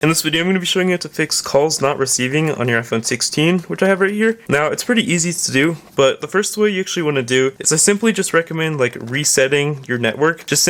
In this video, I'm going to be showing you how to fix calls not receiving on your iPhone 16, which I have right here. Now, it's pretty easy to do, but the first way you actually want to do is I simply just recommend resetting your network. Just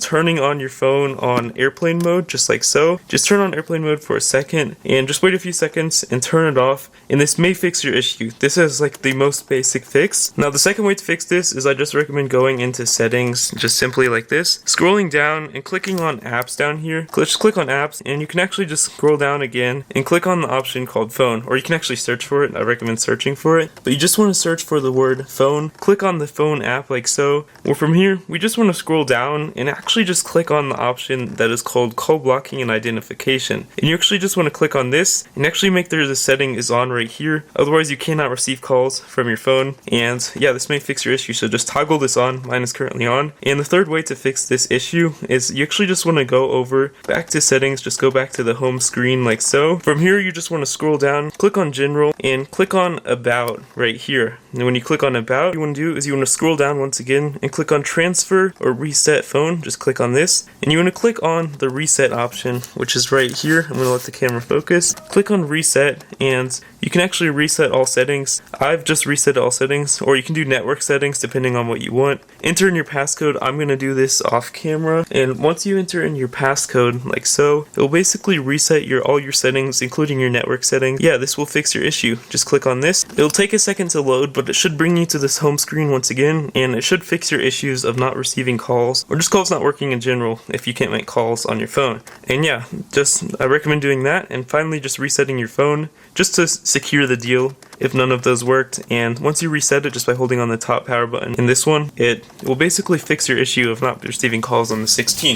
turning on your phone on airplane mode, just like so. Just turn on airplane mode for a second and just wait a few seconds and turn it off. And this may fix your issue. This is the most basic fix. Now, the second way to fix this is I just recommend going into settings, just simply like this, scrolling down and clicking on apps down here. Just click on apps and you can actually just scroll down again and click on the option called phone, or you can actually search for it. I recommend searching for it, but you just want to search for the word phone. Click on the phone app like so. Well, from here we just want to scroll down and actually just click on the option that is called call blocking and identification, and you actually just want to click on this and actually make sure the setting is on right here, otherwise you cannot receive calls from your phone. And yeah, this may fix your issue, so just toggle this on. Mine is currently on. And the third way to fix this issue is you actually just want to go over back to settings, just go back to the home screen like so. From here you just want to scroll down, click on general, and click on about right here. And when you click on about, what you want to do is you want to scroll down once again and click on transfer or reset phone. Just click on this and you want to click on the reset option, which is right here. I'm going to let the camera focus. Click on reset and you can actually reset all settings. I've just reset all settings, or you can do network settings depending on what you want. Enter in your passcode. I'm going to do this off camera, and once you enter in your passcode like so, it will basically reset all your settings, including your network settings. Yeah, this will fix your issue. Just click on this. It'll take a second to load, but it should bring you to this home screen once again, and it should fix your issues of not receiving calls, or just calls not working in general if you can't make calls on your phone. And yeah, I recommend doing that, and finally just resetting your phone just to secure the deal if none of those worked. And once you reset it just by holding on the top power button in this one, it will basically fix your issue of not receiving calls on the 16.